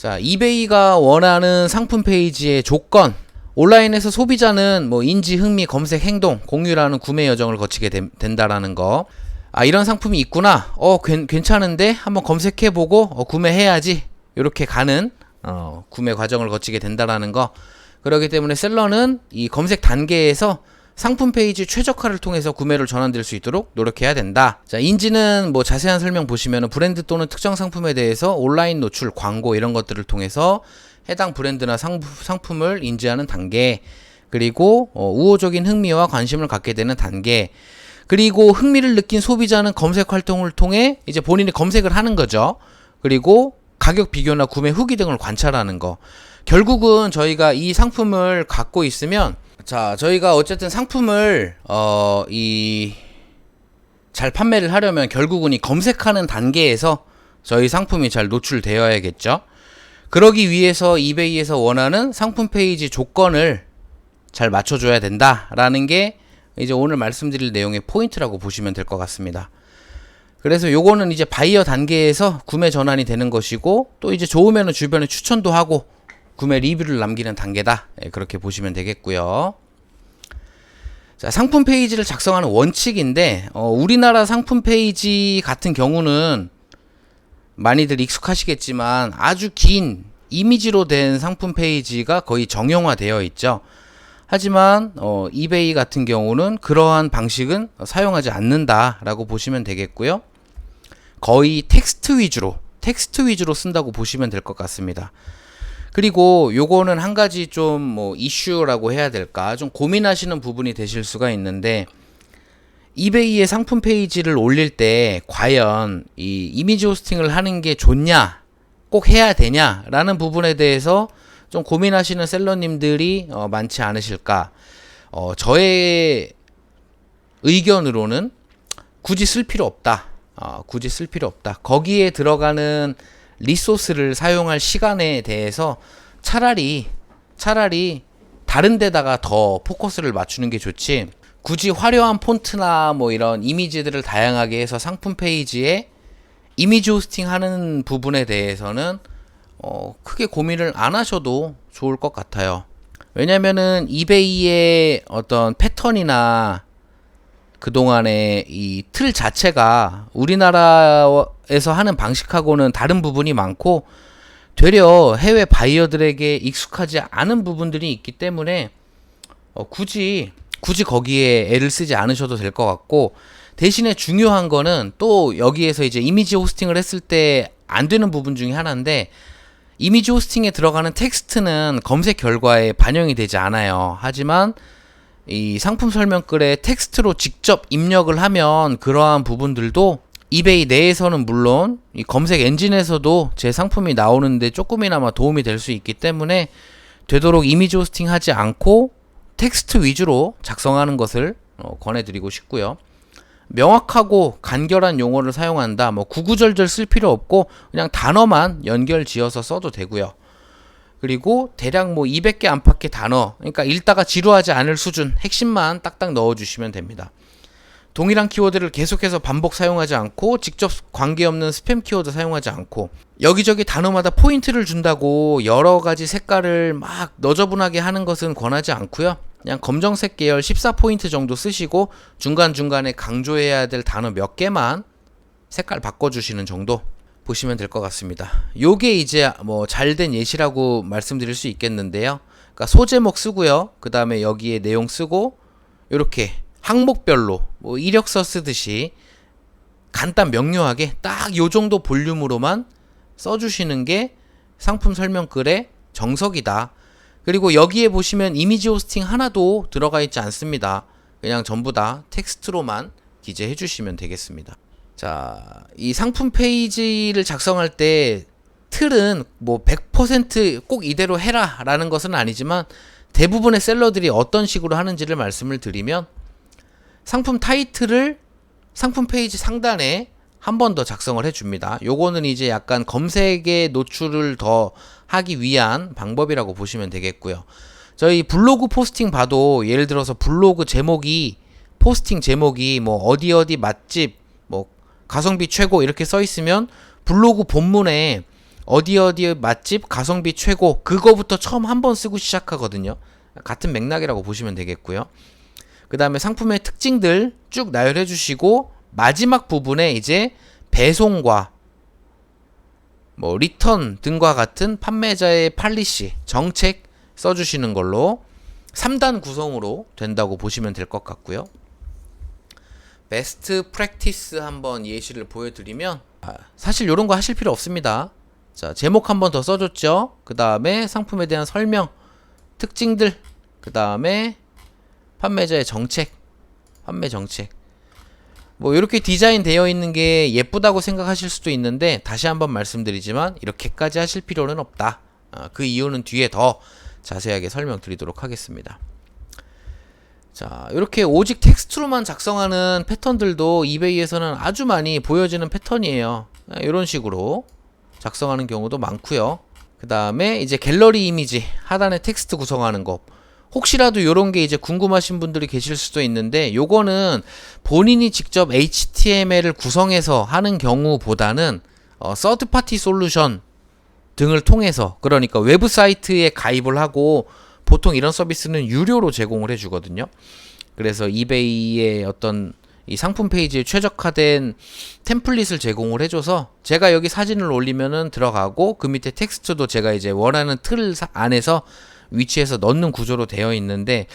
자, 이베이가 원하는 상품 페이지의 조건. 온라인에서 소비자는 뭐 인지, 흥미, 검색, 행동, 공유라는 구매 여정을 거치게 된다라는 거. 아, 이런 상품이 있구나. 괜찮은데 한번 검색해보고 구매해야지. 이렇게 가는 구매 과정을 거치게 된다라는 거. 그렇기 때문에 셀러는 이 검색 단계에서 상품 페이지 최적화를 통해서 구매를 전환될 수 있도록 노력해야 된다. 자, 인지는 뭐 자세한 설명 보시면 브랜드 또는 특정 상품에 대해서 온라인 노출, 광고 이런 것들을 통해서 해당 브랜드나 상품을 인지하는 단계, 그리고 우호적인 흥미와 관심을 갖게 되는 단계, 그리고 흥미를 느낀 소비자는 검색 활동을 통해 이제 본인이 검색을 하는 거죠. 그리고 가격 비교나 구매 후기 등을 관찰하는 거. 결국은 저희가 이 상품을 갖고 있으면, 자, 저희가 어쨌든 상품을 잘 판매를 하려면 결국은 이 검색하는 단계에서 저희 상품이 잘 노출되어야겠죠. 그러기 위해서 이베이에서 원하는 상품 페이지 조건을 잘 맞춰줘야 된다라는 게 이제 오늘 말씀드릴 내용의 포인트라고 보시면 될 것 같습니다. 그래서 요거는 이제 바이어 단계에서 구매 전환이 되는 것이고, 또 이제 좋으면 주변에 추천도 하고 구매 리뷰를 남기는 단계다. 그렇게 보시면 되겠고요. 자, 상품 페이지를 작성하는 원칙인데, 우리나라 상품 페이지 같은 경우는 많이들 익숙하시겠지만 아주 긴 이미지로 된 상품 페이지가 거의 정형화되어 있죠. 하지만 이베이 같은 경우는 그러한 방식은 사용하지 않는다라고 보시면 되겠고요. 거의 텍스트 위주로 쓴다고 보시면 될 것 같습니다. 그리고 요거는 한 가지 좀 뭐 이슈라고 해야 될까, 좀 고민하시는 부분이 되실 수가 있는데, 이베이의 상품 페이지를 올릴 때 과연 이 이미지 호스팅을 하는 게 좋냐, 꼭 해야 되냐 라는 부분에 대해서 좀 고민하시는 셀러님들이 많지 않으실까. 저의 의견으로는 굳이 쓸 필요 없다. 거기에 들어가는 리소스를 사용할 시간에 대해서 차라리 다른 데다가 더 포커스를 맞추는 게 좋지, 굳이 화려한 폰트나 뭐 이런 이미지들을 다양하게 해서 상품 페이지에 이미지 호스팅 하는 부분에 대해서는 크게 고민을 안 하셔도 좋을 것 같아요. 왜냐면은 이베이의 어떤 패턴이나 그동안의 이 틀 자체가 우리나라에서 하는 방식하고는 다른 부분이 많고, 되려 해외 바이어들에게 익숙하지 않은 부분들이 있기 때문에 굳이 거기에 애를 쓰지 않으셔도 될 것 같고, 대신에 중요한 거는 또 여기에서 이제 이미지 호스팅을 했을 때 안 되는 부분 중에 하나인데, 이미지 호스팅에 들어가는 텍스트는 검색 결과에 반영이 되지 않아요. 하지만 이 상품 설명글에 텍스트로 직접 입력을 하면 그러한 부분들도 이베이 내에서는 물론 이 검색 엔진에서도 제 상품이 나오는데 조금이나마 도움이 될 수 있기 때문에, 되도록 이미지 호스팅 하지 않고 텍스트 위주로 작성하는 것을 권해드리고 싶고요. 명확하고 간결한 용어를 사용한다. 뭐 구구절절 쓸 필요 없고 그냥 단어만 연결 지어서 써도 되고요. 그리고 대략 뭐 200개 안팎의 단어, 그러니까 읽다가 지루하지 않을 수준, 핵심만 딱딱 넣어주시면 됩니다. 동일한 키워드를 계속해서 반복 사용하지 않고, 직접 관계없는 스팸 키워드 사용하지 않고, 여기저기 단어마다 포인트를 준다고 여러 가지 색깔을 막 너저분하게 하는 것은 권하지 않고요. 그냥 검정색 계열 14포인트 정도 쓰시고 중간중간에 강조해야 될 단어 몇 개만 색깔 바꿔주시는 정도 보시면 될 것 같습니다. 요게 이제 뭐 잘된 예시라고 말씀드릴 수 있겠는데요. 그러니까 소제목 쓰고요. 그 다음에 여기에 내용 쓰고, 요렇게 항목별로 뭐 이력서 쓰듯이 간단 명료하게 딱 요 정도 볼륨으로만 써주시는 게 상품 설명글의 정석이다. 그리고 여기에 보시면 이미지 호스팅 하나도 들어가 있지 않습니다. 그냥 전부 다 텍스트로만 기재해 주시면 되겠습니다. 자, 이 상품 페이지를 작성할 때 틀은 뭐 100% 꼭 이대로 해라 라는 것은 아니지만, 대부분의 셀러들이 어떤 식으로 하는지를 말씀을 드리면, 상품 타이틀을 상품 페이지 상단에 한 번 더 작성을 해줍니다. 요거는 이제 약간 검색에 노출을 더 하기 위한 방법이라고 보시면 되겠고요. 저희 블로그 포스팅 봐도 예를 들어서 블로그 제목이, 포스팅 제목이 뭐 어디 맛집, 뭐 가성비 최고 이렇게 써 있으면 블로그 본문에 어디 어디 맛집 가성비 최고 그거부터 처음 한번 쓰고 시작하거든요. 같은 맥락이라고 보시면 되겠고요. 그 다음에 상품의 특징들 쭉 나열해 주시고 마지막 부분에 이제 배송과 뭐 리턴 등과 같은 판매자의 팔리시 정책 써주시는 걸로 3단 구성으로 된다고 보시면 될 것 같고요. 베스트 프랙티스 한번 예시를 보여드리면 사실 이런 거 하실 필요 없습니다. 자, 제목 한번 더 써줬죠. 그 다음에 상품에 대한 설명, 특징들, 그 다음에 판매자의 정책, 판매 정책. 뭐 이렇게 디자인 되어 있는 게 예쁘다고 생각하실 수도 있는데 다시 한번 말씀드리지만 이렇게까지 하실 필요는 없다. 그 이유는 뒤에 더 자세하게 설명드리도록 하겠습니다. 자, 이렇게 오직 텍스트로만 작성하는 패턴들도 이베이에서는 아주 많이 보여지는 패턴이에요. 이런 식으로 작성하는 경우도 많고요. 그 다음에 이제 갤러리 이미지 하단에 텍스트 구성하는 거. 혹시라도 이런 게 이제 궁금하신 분들이 계실 수도 있는데 요거는 본인이 직접 HTML을 구성해서 하는 경우보다는 서드 파티 솔루션 등을 통해서, 그러니까 웹사이트에 가입을 하고 보통 이런 서비스는 유료로 제공을 해주거든요. 그래서 이베이의 어떤 이 상품 페이지에 최적화된 템플릿을 제공을 해줘서 제가 여기 사진을 올리면은 들어가고 그 밑에 텍스트도 제가 이제 원하는 틀 안에서 위치해서 넣는 구조로 되어 있는데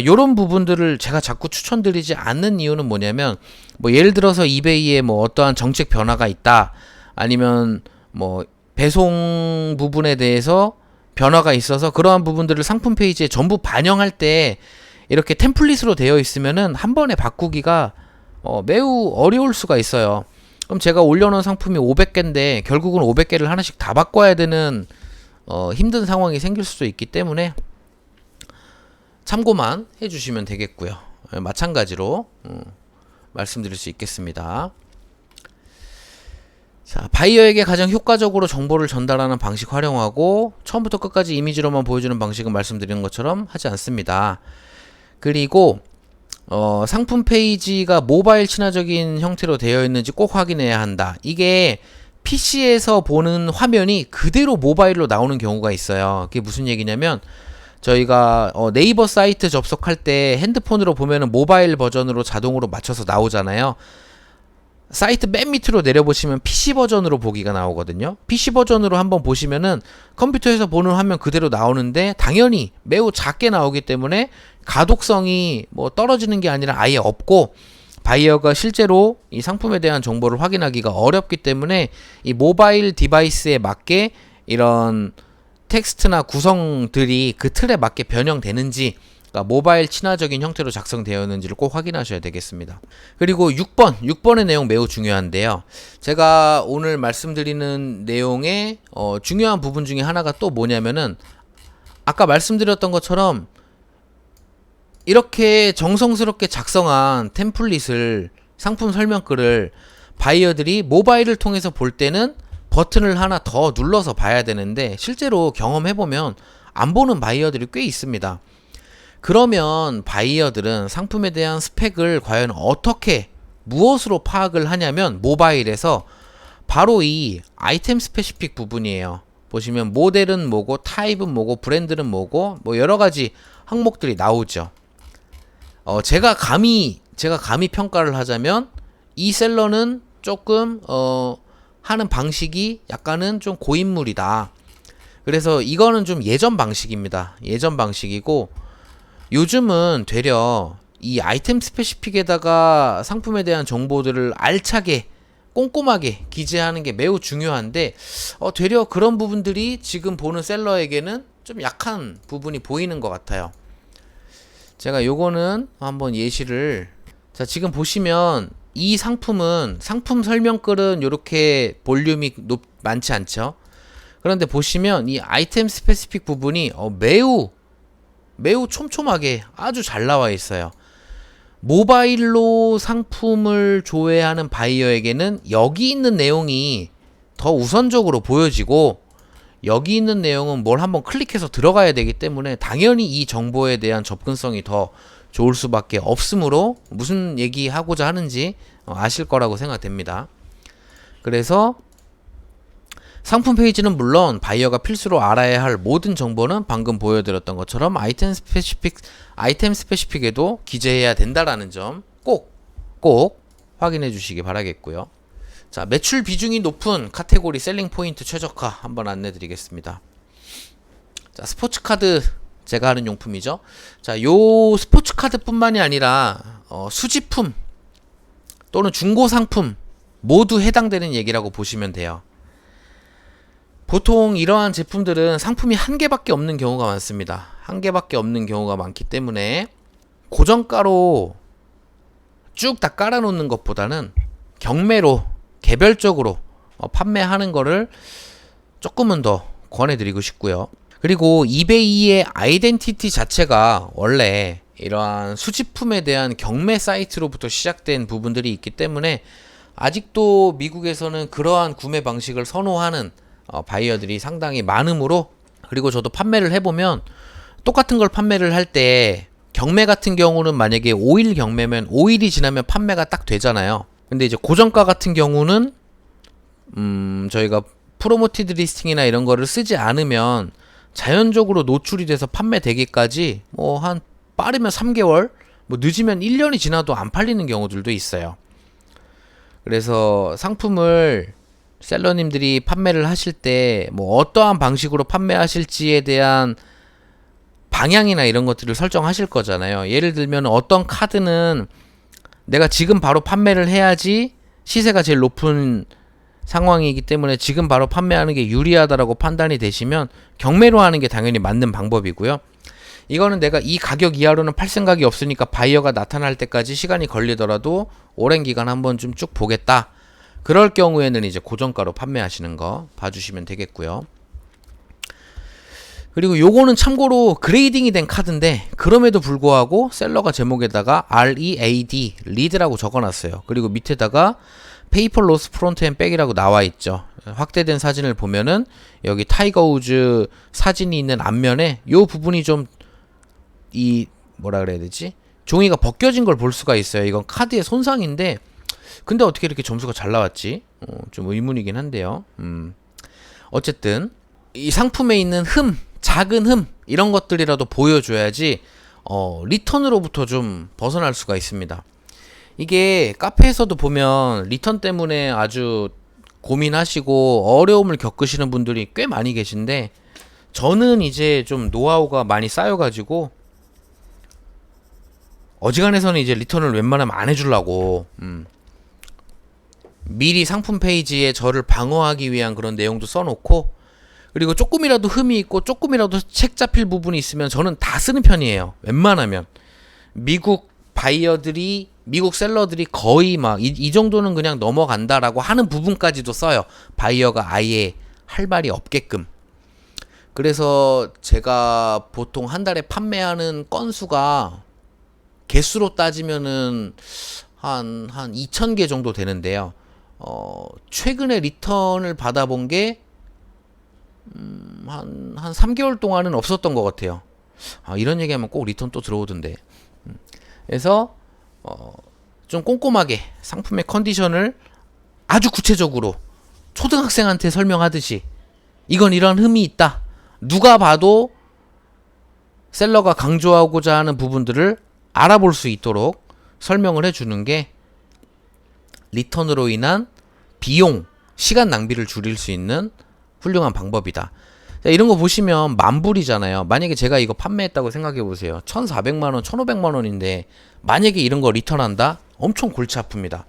요런 부분들을 제가 자꾸 추천드리지 않는 이유는 뭐냐면 뭐 예를 들어서 이베이에 뭐 어떠한 정책 변화가 있다, 아니면 뭐 배송 부분에 대해서 변화가 있어서 그러한 부분들을 상품 페이지에 전부 반영할 때 이렇게 템플릿으로 되어 있으면은 한 번에 바꾸기가 매우 어려울 수가 있어요. 그럼 제가 올려놓은 상품이 500개인데 결국은 500개를 하나씩 다 바꿔야 되는 힘든 상황이 생길 수도 있기 때문에 참고만 해주시면 되겠고요. 마찬가지로 말씀드릴 수 있겠습니다. 자, 바이어에게 가장 효과적으로 정보를 전달하는 방식 활용하고 처음부터 끝까지 이미지로만 보여주는 방식은 말씀드리는 것처럼 하지 않습니다. 그리고 상품 페이지가 모바일 친화적인 형태로 되어 있는지 꼭 확인해야 한다. 이게 PC에서 보는 화면이 그대로 모바일로 나오는 경우가 있어요. 그게 무슨 얘기냐면 저희가 네이버 사이트 접속할 때 핸드폰으로 보면은 모바일 버전으로 자동으로 맞춰서 나오잖아요. 사이트 맨 밑으로 내려보시면 PC 버전으로 보기가 나오거든요. PC 버전으로 한번 보시면은 컴퓨터에서 보는 화면 그대로 나오는데 당연히 매우 작게 나오기 때문에 가독성이 뭐 떨어지는 게 아니라 아예 없고 바이어가 실제로 이 상품에 대한 정보를 확인하기가 어렵기 때문에 이 모바일 디바이스에 맞게 이런 텍스트나 구성들이 그 틀에 맞게 변형되는지, 그러니까 모바일 친화적인 형태로 작성되어 있는지를 꼭 확인하셔야 되겠습니다. 그리고 6번의 내용 매우 중요한데요. 제가 오늘 말씀드리는 내용의 중요한 부분 중에 하나가 또 뭐냐면은 아까 말씀드렸던 것처럼 이렇게 정성스럽게 작성한 템플릿을, 상품 설명글을 바이어들이 모바일을 통해서 볼 때는 버튼을 하나 더 눌러서 봐야 되는데 실제로 경험해보면 안 보는 바이어들이 꽤 있습니다. 그러면 바이어들은 상품에 대한 스펙을 과연 어떻게, 무엇으로 파악을 하냐면 모바일에서 바로 이 아이템 스페시픽 부분이에요. 보시면 모델은 뭐고, 타입은 뭐고, 브랜드는 뭐고, 뭐 여러가지 항목들이 나오죠. 제가 감히 평가를 하자면 이 셀러는 조금 하는 방식이 약간은 좀 고인물이다. 그래서 이거는 좀 예전 방식입니다. 예전 방식이고 요즘은 되려 이 아이템 스페시픽에다가 상품에 대한 정보들을 알차게 꼼꼼하게 기재하는 게 매우 중요한데 되려 그런 부분들이 지금 보는 셀러에게는 좀 약한 부분이 보이는 것 같아요. 제가 요거는 한번 예시를, 자, 지금 보시면 이 상품은 상품 설명글은 이렇게 볼륨이 많지 않죠. 그런데 보시면 이 아이템 스페시픽 부분이 매우 촘촘하게 아주 잘 나와 있어요. 모바일로 상품을 조회하는 바이어에게는 여기 있는 내용이 더 우선적으로 보여지고 여기 있는 내용은 뭘 한번 클릭해서 들어가야 되기 때문에 당연히 이 정보에 대한 접근성이 더 좋을 수밖에 없으므로 무슨 얘기하고자 하는지 아실 거라고 생각됩니다. 그래서 상품 페이지는 물론 바이어가 필수로 알아야 할 모든 정보는 방금 보여드렸던 것처럼 아이템 스페시픽에도 기재해야 된다라는 점 꼭 확인해 주시기 바라겠고요. 자, 매출 비중이 높은 카테고리 셀링 포인트 최적화 한번 안내 드리겠습니다. 자, 스포츠 카드 제가 하는 용품이죠. 자, 요 스포츠 카드뿐만이 아니라 수집품 또는 중고 상품 모두 해당되는 얘기라고 보시면 돼요. 보통 이러한 제품들은 상품이 한 개밖에 없는 경우가 많습니다. 한 개밖에 없는 경우가 많기 때문에 고정가로 쭉 다 깔아놓는 것보다는 경매로 개별적으로 판매하는 거를 조금은 더 권해드리고 싶고요. 그리고 이베이의 아이덴티티 자체가 원래 이러한 수집품에 대한 경매 사이트로부터 시작된 부분들이 있기 때문에 아직도 미국에서는 그러한 구매 방식을 선호하는 바이어들이 상당히 많으므로, 그리고 저도 판매를 해보면 똑같은 걸 판매를 할 때 경매 같은 경우는 만약에 5일 경매면 5일이 지나면 판매가 딱 되잖아요. 근데 이제 고정가 같은 경우는 저희가 프로모티드 리스팅이나 이런 거를 쓰지 않으면 자연적으로 노출이 돼서 판매되기까지 뭐 한 빠르면 3개월, 뭐 늦으면 1년이 지나도 안 팔리는 경우들도 있어요. 그래서 상품을 셀러님들이 판매를 하실 때 뭐 어떠한 방식으로 판매하실지에 대한 방향이나 이런 것들을 설정하실 거잖아요. 예를 들면 어떤 카드는 내가 지금 바로 판매를 해야지 시세가 제일 높은 상황이기 때문에 지금 바로 판매하는 게 유리하다라고 판단이 되시면 경매로 하는 게 당연히 맞는 방법이고요. 이거는 내가 이 가격 이하로는 팔 생각이 없으니까 바이어가 나타날 때까지 시간이 걸리더라도 오랜 기간 한번 좀 쭉 보겠다. 그럴 경우에는 이제 고정가로 판매하시는 거 봐주시면 되겠고요. 그리고 요거는 참고로 그레이딩이 된 카드인데 그럼에도 불구하고 셀러가 제목에다가 READ, 리드라고 적어놨어요. 그리고 밑에다가 페이퍼 로스 프론트 앤 백이라고 나와있죠. 확대된 사진을 보면은 여기 타이거 우즈 사진이 있는 앞면에 요 부분이 좀 뭐라 그래야 되지? 종이가 벗겨진 걸 볼 수가 있어요. 이건 카드의 손상인데 근데 어떻게 이렇게 점수가 잘 나왔지? 좀 의문이긴 한데요. 어쨌든 이 상품에 있는 작은 이런 것들이라도 보여줘야지 리턴으로부터 좀 벗어날 수가 있습니다. 이게 카페에서도 보면 리턴 때문에 아주 고민하시고 어려움을 겪으시는 분들이 꽤 많이 계신데, 저는 이제 좀 노하우가 많이 쌓여가지고 어지간해서는 이제 리턴을 웬만하면 안 해주려고 미리 상품 페이지에 저를 방어하기 위한 그런 내용도 써놓고, 그리고 조금이라도 흠이 있고 조금이라도 책 잡힐 부분이 있으면 저는 다 쓰는 편이에요. 웬만하면 미국 셀러들이 거의 막 이 정도는 그냥 넘어간다라고 하는 부분까지도 써요. 바이어가 아예 할 말이 없게끔. 그래서 제가 보통 한 달에 판매하는 건수가 개수로 따지면은 한 2,000개 정도 되는데요. 최근에 리턴을 받아본 게 한 3개월 동안은 없었던 것 같아요. 이런 얘기하면 꼭 리턴 또 들어오던데. 그래서 좀 꼼꼼하게 상품의 컨디션을 아주 구체적으로 초등학생한테 설명하듯이 이건 이런 흠이 있다. 누가 봐도 셀러가 강조하고자 하는 부분들을 알아볼 수 있도록 설명을 해주는 게 리턴으로 인한 비용, 시간 낭비를 줄일 수 있는 훌륭한 방법이다. 자, 이런 거 보시면 만불이잖아요. 만약에 제가 이거 판매했다고 생각해 보세요. 1,400만원, 1,500만원인데 만약에 이런 거 리턴한다? 엄청 골치 아픕니다.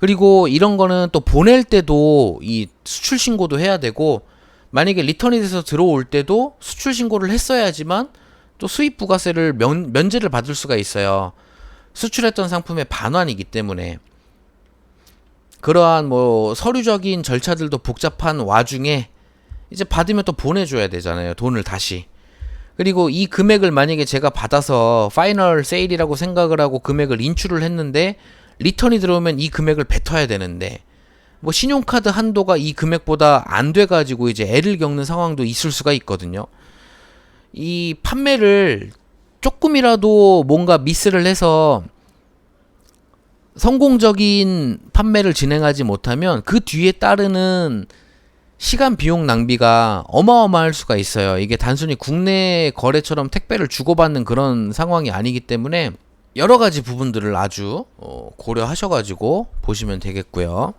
그리고 이런 거는 또 보낼 때도 이 수출 신고도 해야 되고, 만약에 리턴이 돼서 들어올 때도 수출 신고를 했어야지만 또 수입 부가세를 면제를 받을 수가 있어요. 수출했던 상품의 반환이기 때문에. 그러한 뭐 서류적인 절차들도 복잡한 와중에 이제 받으면 또 보내줘야 되잖아요. 돈을 다시. 그리고 이 금액을 만약에 제가 받아서 파이널 세일이라고 생각을 하고 금액을 인출을 했는데 리턴이 들어오면 이 금액을 뱉어야 되는데, 뭐 신용카드 한도가 이 금액보다 안 돼가지고 이제 애를 겪는 상황도 있을 수가 있거든요. 이 판매를 조금이라도 뭔가 미스를 해서 성공적인 판매를 진행하지 못하면 그 뒤에 따르는 시간 비용 낭비가 어마어마할 수가 있어요. 이게 단순히 국내 거래처럼 택배를 주고받는 그런 상황이 아니기 때문에 여러 가지 부분들을 아주 고려하셔가지고 보시면 되겠고요.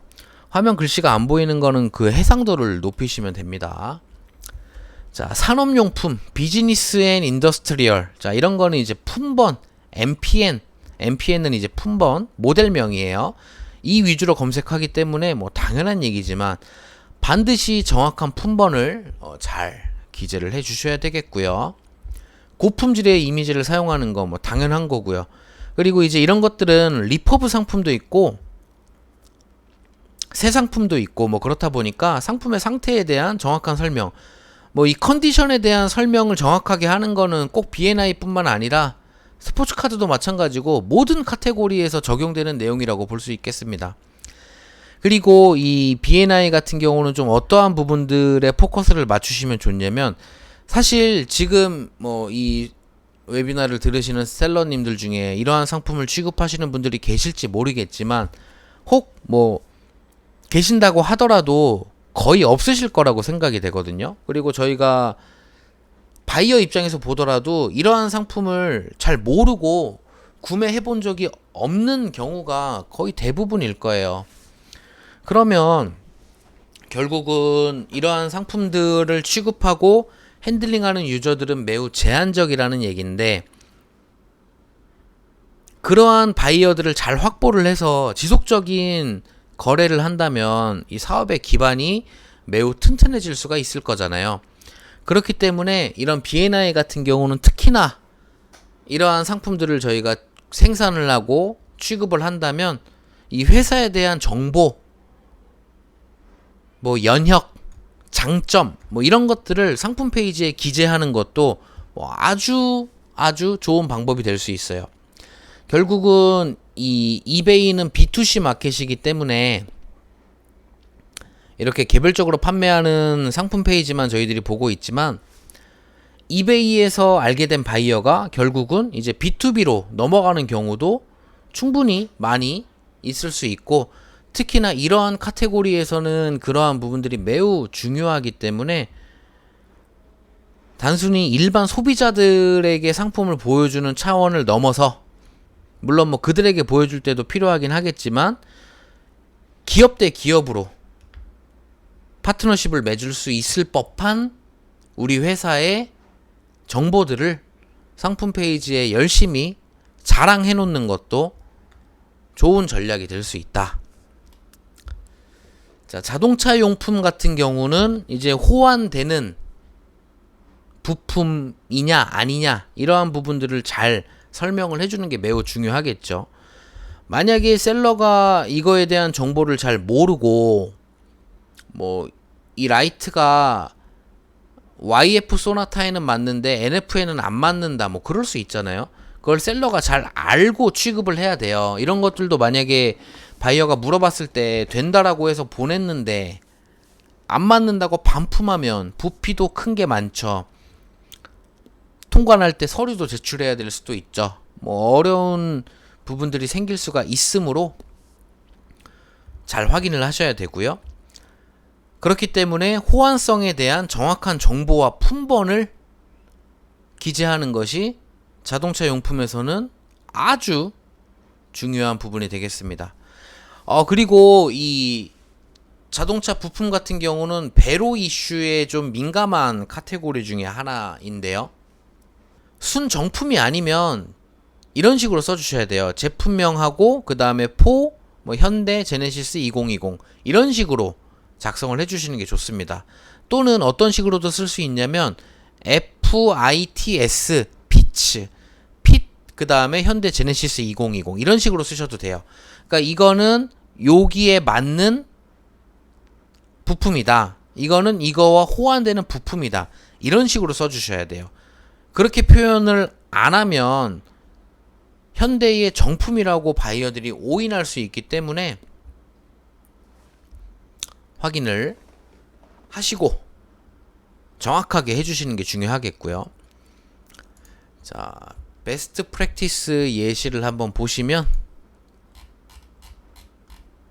화면 글씨가 안 보이는 거는 그 해상도를 높이시면 됩니다. 자, 산업용품, 비즈니스 앤 인더스트리얼. 자, 이런 거는 이제 품번, MPN은 이제 품번, 모델명이에요. 이 위주로 검색하기 때문에 뭐 당연한 얘기지만 반드시 정확한 품번을 잘 기재를 해 주셔야 되겠고요. 고품질의 이미지를 사용하는 거 뭐 당연한 거고요. 그리고 이제 이런 것들은 리퍼브 상품도 있고 새 상품도 있고 뭐 그렇다 보니까 상품의 상태에 대한 정확한 설명, 뭐 이 컨디션에 대한 설명을 정확하게 하는 거는 꼭 B&I 뿐만 아니라 스포츠카드도 마찬가지고 모든 카테고리에서 적용되는 내용이라고 볼 수 있겠습니다. 그리고 이 B&I 같은 경우는 좀 어떠한 부분들에 포커스를 맞추시면 좋냐면, 사실 지금 뭐 이 웨비나를 들으시는 셀러님들 중에 이러한 상품을 취급하시는 분들이 계실지 모르겠지만 혹 뭐 계신다고 하더라도 거의 없으실 거라고 생각이 되거든요. 그리고 저희가 바이어 입장에서 보더라도 이러한 상품을 잘 모르고 구매해 본 적이 없는 경우가 거의 대부분일 거예요. 그러면 결국은 이러한 상품들을 취급하고 핸들링하는 유저들은 매우 제한적이라는 얘기인데, 그러한 바이어들을 잘 확보를 해서 지속적인 거래를 한다면 이 사업의 기반이 매우 튼튼해질 수가 있을 거잖아요. 그렇기 때문에 이런 B&I 같은 경우는 특히나 이러한 상품들을 저희가 생산을 하고 취급을 한다면 이 회사에 대한 정보, 뭐 연혁, 장점, 뭐 이런 것들을 상품 페이지에 기재하는 것도 뭐 아주 좋은 방법이 될 수 있어요. 결국은 이 이베이는 B2C 마켓이기 때문에 이렇게 개별적으로 판매하는 상품 페이지만 저희들이 보고 있지만, 이베이에서 알게 된 바이어가 결국은 이제 B2B로 넘어가는 경우도 충분히 많이 있을 수 있고, 특히나 이러한 카테고리에서는 그러한 부분들이 매우 중요하기 때문에 단순히 일반 소비자들에게 상품을 보여주는 차원을 넘어서, 물론 뭐 그들에게 보여줄 때도 필요하긴 하겠지만 기업 대 기업으로 파트너십을 맺을 수 있을 법한 우리 회사의 정보들을 상품 페이지에 열심히 자랑해 놓는 것도 좋은 전략이 될 수 있다. 자, 자동차 용품 같은 경우는 이제 호환되는 부품이냐 아니냐 이러한 부분들을 잘 설명을 해주는 게 매우 중요하겠죠. 만약에 셀러가 이거에 대한 정보를 잘 모르고 뭐 이 라이트가 YF 소나타에는 맞는데 NF에는 안 맞는다, 뭐 그럴 수 있잖아요. 그걸 셀러가 잘 알고 취급을 해야 돼요. 이런 것들도 만약에 바이어가 물어봤을 때 된다라고 해서 보냈는데 안 맞는다고 반품하면 부피도 큰 게 많죠. 통관할 때 서류도 제출해야 될 수도 있죠. 뭐 어려운 부분들이 생길 수가 있으므로 잘 확인을 하셔야 되고요. 그렇기 때문에 호환성에 대한 정확한 정보와 품번을 기재하는 것이 자동차 용품에서는 아주 중요한 부분이 되겠습니다. 그리고 이 자동차 부품 같은 경우는 배로 이슈에 좀 민감한 카테고리 중에 하나인데요. 순정품이 아니면 이런 식으로 써주셔야 돼요. 제품명하고 그 다음에 뭐 현대 제네시스 2020 이런 식으로 작성을 해주시는 게 좋습니다. 또는 어떤 식으로도 쓸 수 있냐면 FITS 피츠 그 다음에 현대 제네시스 2020 이런 식으로 쓰셔도 돼요. 그러니까 이거는 여기에 맞는 부품이다, 이거는 이거와 호환되는 부품이다, 이런 식으로 써주셔야 돼요. 그렇게 표현을 안 하면 현대의 정품이라고 바이어들이 오인할 수 있기 때문에 확인을 하시고 정확하게 해주시는 게 중요하겠고요. 자, 베스트 프랙티스 예시를 한번 보시면,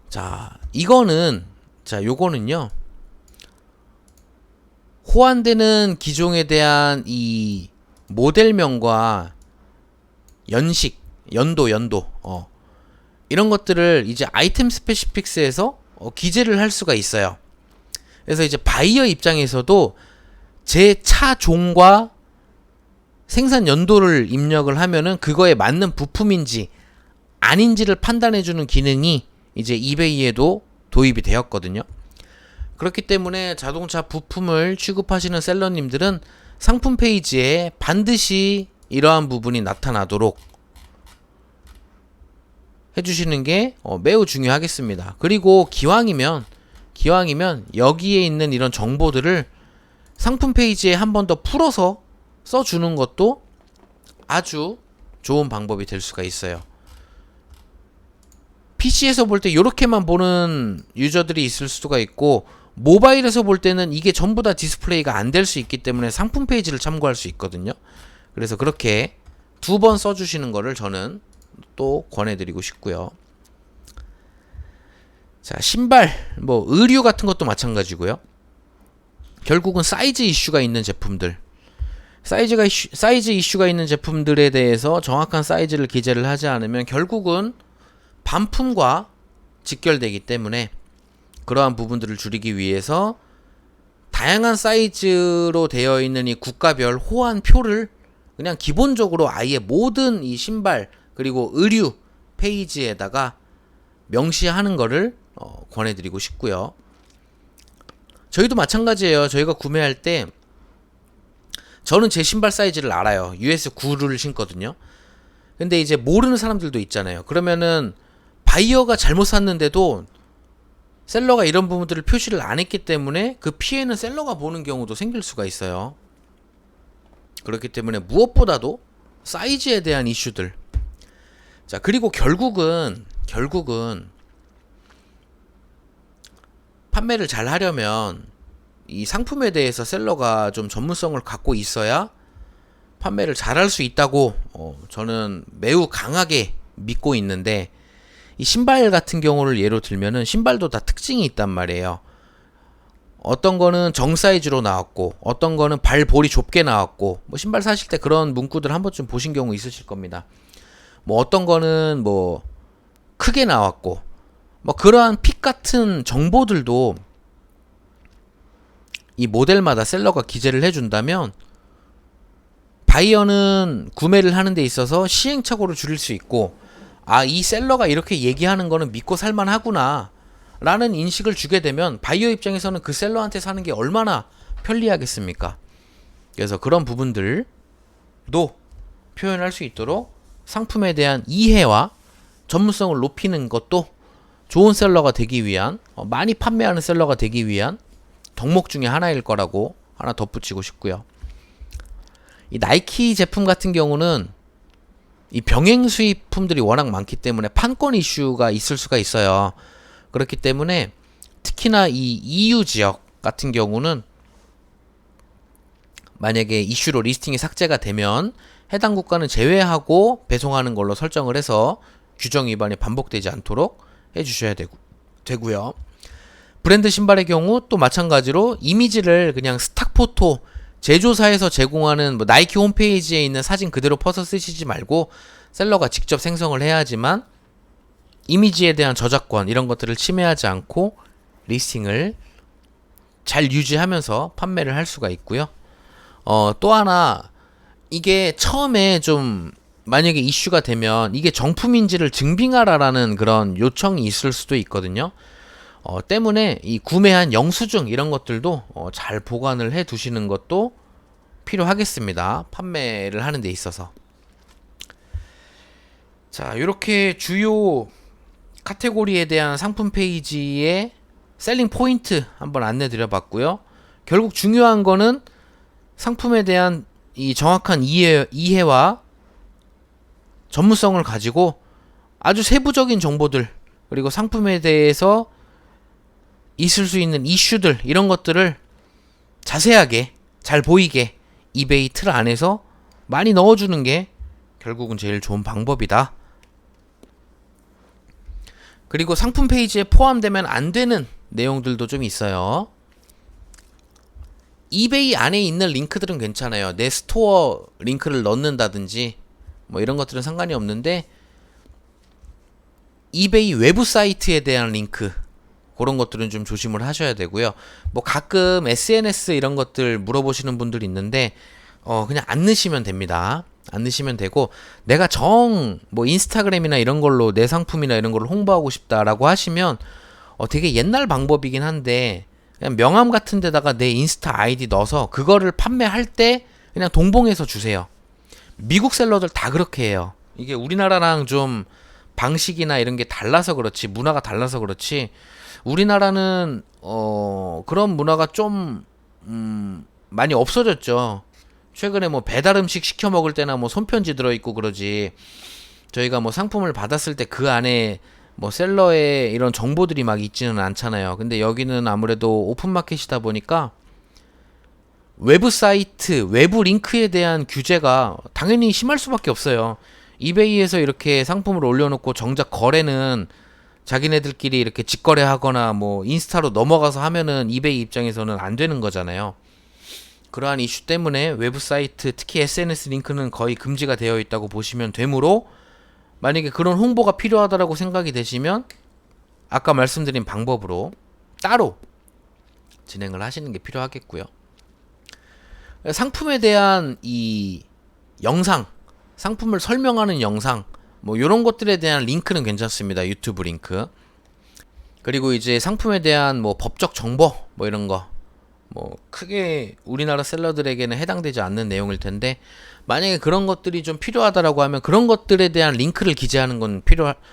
자, 요거는요 호환되는 기종에 대한 이 모델명과 연식, 연도 이런 것들을 이제 아이템 스페시픽스에서 기재를 할 수가 있어요. 그래서 이제 바이어 입장에서도 제 차 종과 생산 연도를 입력을 하면은 그거에 맞는 부품인지 아닌지를 판단해주는 기능이 이제 이베이에도 도입이 되었거든요. 그렇기 때문에 자동차 부품을 취급하시는 셀러님들은 상품 페이지에 반드시 이러한 부분이 나타나도록 해주시는 게 매우 중요하겠습니다. 그리고 기왕이면 여기에 있는 이런 정보들을 상품 페이지에 한 번 더 풀어서 써주는 것도 아주 좋은 방법이 될 수가 있어요. PC에서 볼 때 이렇게만 보는 유저들이 있을 수가 있고, 모바일에서 볼 때는 이게 전부 다 디스플레이가 안 될 수 있기 때문에 상품 페이지를 참고할 수 있거든요. 그래서 그렇게 두 번 써주시는 거를 저는 또 권해드리고 싶고요. 자, 신발, 의류 같은 것도 마찬가지고요. 결국은 사이즈 이슈가 있는 제품들, 사이즈 이슈가 있는 제품들에 대해서 정확한 사이즈를 기재를 하지 않으면 결국은 반품과 직결되기 때문에 그러한 부분들을 줄이기 위해서 다양한 사이즈로 되어 있는 이 국가별 호환표를 그냥 기본적으로 아예 모든 이 신발 그리고 의류 페이지에다가 명시하는 거를 권해드리고 싶고요. 저희도 마찬가지예요. 저희가 구매할 때 저는 제 신발 사이즈를 알아요. US9를 신거든요. 근데 이제 모르는 사람들도 있잖아요. 그러면은 바이어가 잘못 샀는데도 셀러가 이런 부분들을 표시를 안 했기 때문에 그 피해는 셀러가 보는 경우도 생길 수가 있어요. 그렇기 때문에 무엇보다도 사이즈에 대한 이슈들. 자, 그리고 결국은 판매를 잘 하려면 이 상품에 대해서 셀러가 좀 전문성을 갖고 있어야 판매를 잘 할 수 있다고 저는 매우 강하게 믿고 있는데, 이 신발 같은 경우를 예로 들면은 신발도 다 특징이 있단 말이에요. 어떤 거는 정 사이즈로 나왔고 어떤 거는 발볼이 좁게 나왔고, 신발 사실 때 그런 문구들 한 번쯤 보신 경우 있으실 겁니다. 어떤 거는 크게 나왔고, 그러한 픽 같은 정보들도 이 모델마다 셀러가 기재를 해준다면 바이어는 구매를 하는 데 있어서 시행착오를 줄일 수 있고, 이 셀러가 이렇게 얘기하는 거는 믿고 살만하구나 라는 인식을 주게 되면 바이어 입장에서는 그 셀러한테 사는 게 얼마나 편리하겠습니까? 그래서 그런 부분들도 표현할 수 있도록 상품에 대한 이해와 전문성을 높이는 것도 좋은 셀러가 되기 위한, 많이 판매하는 셀러가 되기 위한 덕목 중에 하나일 거라고 하나 덧붙이고 싶고요. 이 나이키 제품 같은 경우는 이 병행 수입품들이 워낙 많기 때문에 판권 이슈가 있을 수가 있어요. 그렇기 때문에 특히나 이 EU 지역 같은 경우는 만약에 이슈로 리스팅이 삭제가 되면 해당 국가는 제외하고 배송하는 걸로 설정을 해서 규정 위반이 반복되지 않도록 해주셔야 되고요. 브랜드 신발의 경우 또 마찬가지로 이미지를 그냥 스탁 포토 제조사에서 제공하는 나이키 홈페이지에 있는 사진 그대로 퍼서 쓰시지 말고 셀러가 직접 생성을 해야 하지만 이미지에 대한 저작권 이런 것들을 침해하지 않고 리스팅을 잘 유지하면서 판매를 할 수가 있고요. 또 하나, 이게 처음에 좀 만약에 이슈가 되면 이게 정품인지를 증빙하라라는 그런 요청이 있을 수도 있거든요. 때문에 이 구매한 영수증 이런 것들도 잘 보관을 해 두시는 것도 필요하겠습니다. 판매를 하는 데 있어서. 자, 이렇게 주요 카테고리에 대한 상품 페이지의 셀링 포인트 한번 안내 드려봤고요. 결국 중요한 거는 상품에 대한 이 정확한 이해와 전문성을 가지고 아주 세부적인 정보들, 그리고 상품에 대해서 있을 수 있는 이슈들 이런 것들을 자세하게 잘 보이게 이베이 틀 안에서 많이 넣어주는 게 결국은 제일 좋은 방법이다. 그리고 상품 페이지에 포함되면 안 되는 내용들도 좀 있어요. 이베이 안에 있는 링크들은 괜찮아요. 내 스토어 링크를 넣는다든지 뭐 이런 것들은 상관이 없는데 이베이 외부 사이트에 대한 링크 그런 것들은 좀 조심을 하셔야 되고요. 뭐 가끔 SNS 이런 것들 물어보시는 분들이 있는데 그냥 안 넣으시면 됩니다. 안 넣으시면 되고 내가 뭐 인스타그램이나 이런 걸로 내 상품이나 이런 걸로 홍보하고 싶다라고 하시면 되게 옛날 방법이긴 한데 그냥 명함 같은 데다가 내 인스타 아이디 넣어서 그거를 판매할 때 그냥 동봉해서 주세요. 미국 셀러들 다 그렇게 해요. 이게 우리나라랑 좀 방식이나 이런 게 달라서 그렇지, 문화가 달라서 그렇지, 우리나라는 그런 문화가 좀 많이 없어졌죠. 최근에 뭐 배달 음식 시켜 먹을 때나 뭐 손편지 들어있고 그러지, 저희가 뭐 상품을 받았을 때 그 안에 뭐 셀러의 이런 정보들이 막 있지는 않잖아요. 근데 여기는 아무래도 오픈마켓이다 보니까 외부 사이트, 외부 링크에 대한 규제가 당연히 심할 수밖에 없어요. 이베이에서 이렇게 상품을 올려놓고 정작 거래는 자기네들끼리 이렇게 직거래하거나 뭐 인스타로 넘어가서 하면은 이베이 입장에서는 안 되는 거잖아요. 그러한 이슈 때문에 외부 사이트, 특히 SNS 링크는 거의 금지가 되어 있다고 보시면 되므로 만약에 그런 홍보가 필요하다라고 생각이 되시면 아까 말씀드린 방법으로 따로 진행을 하시는 게 필요하겠고요. 상품에 대한 이 영상, 상품을 설명하는 영상, 뭐 이런 것들에 대한 링크는 괜찮습니다. 유튜브 링크. 그리고 이제 상품에 대한 뭐 법적 정보 뭐 이런 거 뭐 크게 우리나라 셀러들에게는 해당되지 않는 내용일 텐데 만약에 그런 것들이 좀 필요하다라고 하면 그런 것들에 대한 링크를 기재하는 건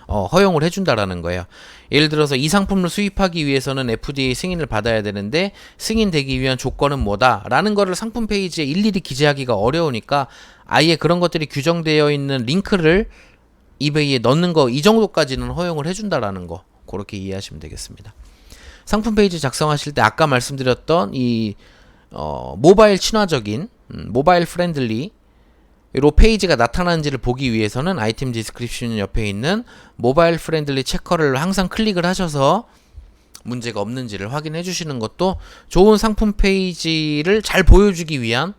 허용을 해준다라는 거예요. 예를 들어서 이 상품을 수입하기 위해서는 FDA 승인을 받아야 되는데 승인되기 위한 조건은 뭐다라는 거를 상품 페이지에 일일이 기재하기가 어려우니까 아예 그런 것들이 규정되어 있는 링크를 이베이에 넣는 거 이 정도까지는 허용을 해준다라는 거 그렇게 이해하시면 되겠습니다. 상품 페이지 작성하실 때 아까 말씀드렸던 이 모바일 친화적인 모바일 프렌들리 로 페이지가 나타나는지를 보기 위해서는 아이템 디스크립션 옆에 있는 모바일 프렌들리 체커를 항상 클릭을 하셔서 문제가 없는지를 확인해 주시는 것도 좋은 상품 페이지를 잘 보여주기 위한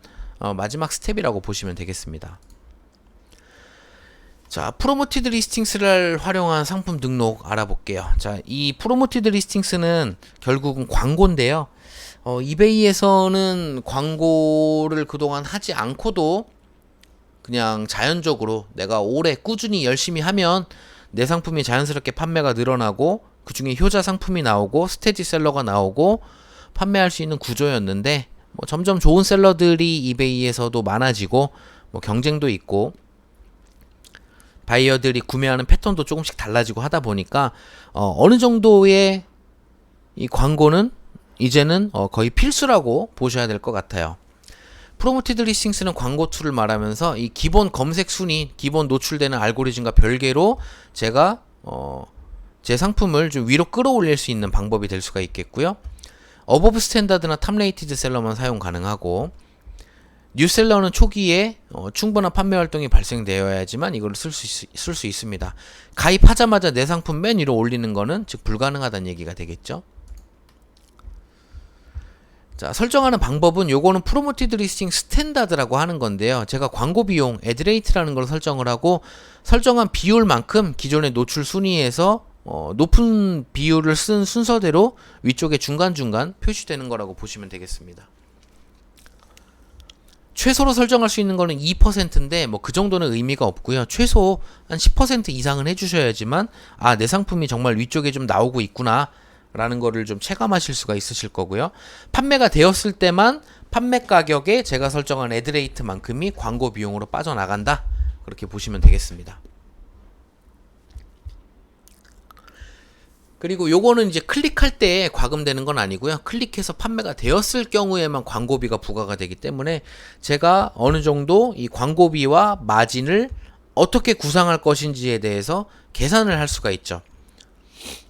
마지막 스텝이라고 보시면 되겠습니다. 자, 프로모티드 리스팅스를 활용한 상품 등록 알아볼게요. 자, 이 프로모티드 리스팅스는 결국은 광고인데요. 이베이에서는 광고를 그동안 하지 않고도 그냥 자연적으로 내가 오래 꾸준히 열심히 하면 내 상품이 자연스럽게 판매가 늘어나고 그 중에 효자 상품이 나오고 스테디셀러가 나오고 판매할 수 있는 구조였는데 뭐 점점 좋은 셀러들이 이베이에서도 많아지고 뭐 경쟁도 있고 바이어들이 구매하는 패턴도 조금씩 달라지고 하다 보니까 어느 정도의 이 광고는 이제는 거의 필수라고 보셔야 될 것 같아요. 프로모티드 리스팅스는 광고 툴을 말하면서 이 기본 검색 순위, 기본 노출되는 알고리즘과 별개로 제가 제 상품을 좀 위로 끌어올릴 수 있는 방법이 될 수가 있겠고요. 어버브 스탠다드나 탑레이티드 셀러만 사용 가능하고 뉴셀러는 초기에 충분한 판매 활동이 발생되어야지만 이걸 쓸 수 있습니다. 가입하자마자 내 상품 맨 위로 올리는 거는 즉 불가능하다는 얘기가 되겠죠. 자, 설정하는 방법은 요거는 프로모티드 리스팅 스탠다드라고 하는 건데요. 제가 광고 비용, 애드레이트라는 걸 설정을 하고 설정한 비율만큼 기존의 노출 순위에서 높은 비율을 쓴 순서대로 위쪽에 중간중간 표시되는 거라고 보시면 되겠습니다. 최소로 설정할 수 있는 거는 2%인데 뭐 그 정도는 의미가 없고요. 최소 한 10% 이상은 해주셔야지만 내 상품이 정말 위쪽에 좀 나오고 있구나 라는 거를 좀 체감하실 수가 있으실 거고요. 판매가 되었을 때만 판매 가격에 제가 설정한 애드레이트만큼이 광고 비용으로 빠져나간다 그렇게 보시면 되겠습니다. 그리고 요거는 이제 클릭할 때 과금되는 건 아니고요. 클릭해서 판매가 되었을 경우에만 광고비가 부과가 되기 때문에 제가 어느 정도 이 광고비와 마진을 어떻게 구상할 것인지에 대해서 계산을 할 수가 있죠.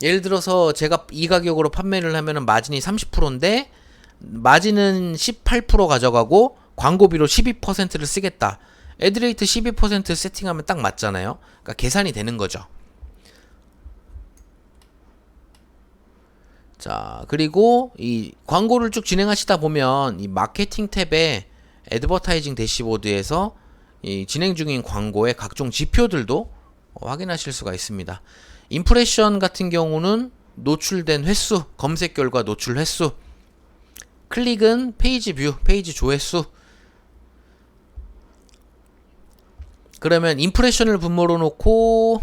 예를 들어서 제가 이 가격으로 판매를 하면은 마진이 30%인데 마진은 18% 가져가고 광고비로 12%를 쓰겠다. 애드레이트 12% 세팅하면 딱 맞잖아요. 그러니까 계산이 되는 거죠. 자, 그리고 이 광고를 쭉 진행하시다 보면 이 마케팅 탭에 애드버타이징 대시보드에서 이 진행 중인 광고의 각종 지표들도 확인하실 수가 있습니다. 임프레션 같은 경우는 노출된 횟수, 검색 결과 노출 횟수, 클릭은 페이지 뷰, 페이지 조회수. 그러면 임프레션을 분모로 놓고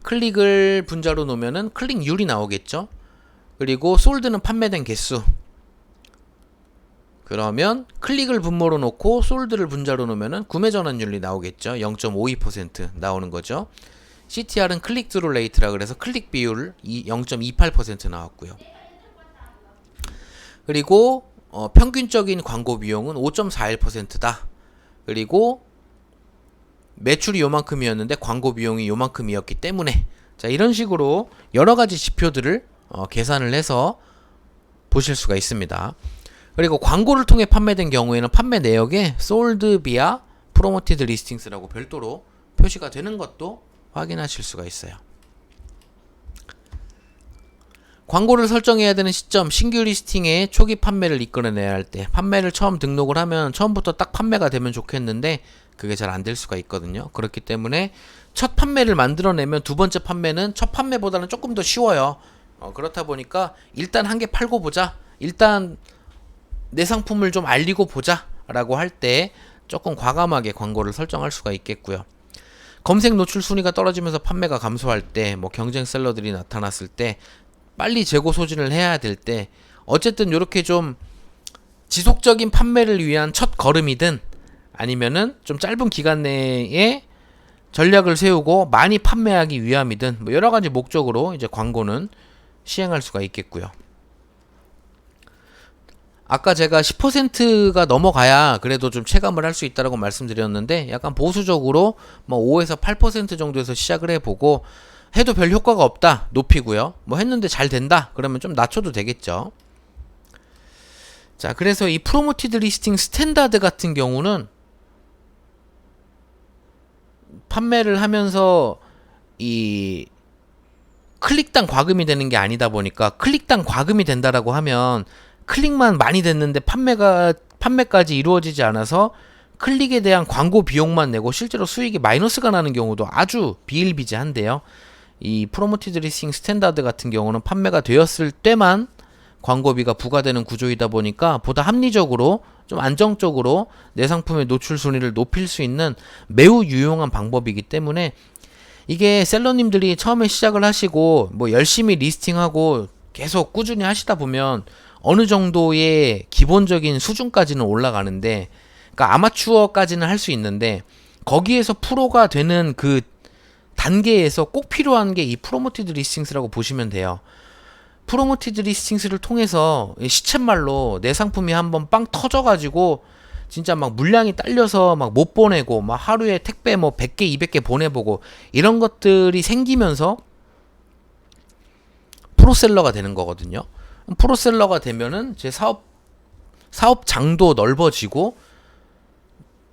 클릭을 분자로 놓으면은 클릭률이 나오겠죠. 그리고 솔드는 판매된 개수. 그러면 클릭을 분모로 놓고 솔드를 분자로 놓으면은 구매 전환율이 나오겠죠. 0.52% 나오는 거죠. CTR은 클릭 드루 레이트라 그래서 클릭 비율 0.28% 나왔고요. 그리고 평균적인 광고 비용은 5.41%다. 그리고 매출이 요만큼이었는데 광고 비용이 요만큼이었기 때문에, 자, 이런 식으로 여러 가지 지표들을 계산을 해서 보실 수가 있습니다. 그리고 광고를 통해 판매된 경우에는 판매 내역에 sold via promoted listings라고 별도로 표시가 되는 것도 확인하실 수가 있어요. 광고를 설정해야 되는 시점, 신규 리스팅의 초기 판매를 이끌어내야 할 때, 판매를 처음 등록을 하면 처음부터 딱 판매가 되면 좋겠는데 그게 잘 안 될 수가 있거든요. 그렇기 때문에 첫 판매를 만들어내면 두 번째 판매는 첫 판매보다는 조금 더 쉬워요. 그렇다 보니까 일단 한 개 팔고 보자, 일단 내 상품을 좀 알리고 보자 라고 할 때 조금 과감하게 광고를 설정할 수가 있겠고요. 검색 노출 순위가 떨어지면서 판매가 감소할 때, 뭐 경쟁 셀러들이 나타났을 때, 빨리 재고 소진을 해야 될 때, 어쨌든 이렇게 좀 지속적인 판매를 위한 첫 걸음이든 아니면은 좀 짧은 기간 내에 전략을 세우고 많이 판매하기 위함이든 뭐 여러 가지 목적으로 이제 광고는 시행할 수가 있겠고요. 아까 제가 10%가 넘어가야 그래도 좀 체감을 할 수 있다라고 말씀드렸는데, 약간 보수적으로 뭐 5에서 8% 정도에서 시작을 해보고, 해도 별 효과가 없다, 높이고요. 뭐 했는데 잘 된다, 그러면 좀 낮춰도 되겠죠. 자, 그래서 이 프로모티드 리스팅 스탠다드 같은 경우는 판매를 하면서 이 클릭당 과금이 되는 게 아니다 보니까, 클릭당 과금이 된다라고 하면 클릭만 많이 됐는데 판매까지 이루어지지 않아서 클릭에 대한 광고 비용만 내고 실제로 수익이 마이너스가 나는 경우도 아주 비일비재한데요. 이 프로모티드 리스팅 스탠다드 같은 경우는 판매가 되었을 때만 광고비가 부과되는 구조이다 보니까 보다 합리적으로 좀 안정적으로 내 상품의 노출 순위를 높일 수 있는 매우 유용한 방법이기 때문에, 이게 셀러님들이 처음에 시작을 하시고 뭐 열심히 리스팅하고 계속 꾸준히 하시다 보면 어느 정도의 기본적인 수준까지는 올라가는데, 그러니까 아마추어까지는 할 수 있는데, 거기에서 프로가 되는 그 단계에서 꼭 필요한 게 이 프로모티드 리스팅스라고 보시면 돼요. 프로모티드 리스팅스를 통해서 시쳇말로 내 상품이 한번 빵 터져가지고 진짜 막 물량이 딸려서 막 못 보내고, 막 하루에 택배 뭐 100개 200개 보내보고, 이런 것들이 생기면서 프로셀러가 되는 거거든요. 프로셀러가 되면은 제 사업장도 넓어지고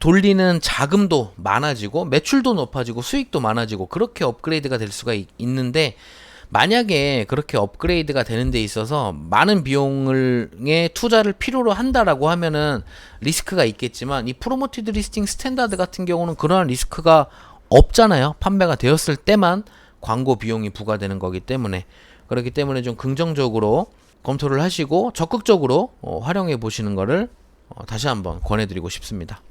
돌리는 자금도 많아지고 매출도 높아지고 수익도 많아지고, 그렇게 업그레이드가 될 수가 있는데, 만약에 그렇게 업그레이드가 되는 데 있어서 많은 비용의 투자를 필요로 한다라고 하면은 리스크가 있겠지만, 이 프로모티드 리스팅 스탠다드 같은 경우는 그러한 리스크가 없잖아요. 판매가 되었을 때만 광고 비용이 부과되는 거기 때문에. 그렇기 때문에 좀 긍정적으로 검토를 하시고 적극적으로 활용해 보시는 거를 다시 한번 권해드리고 싶습니다.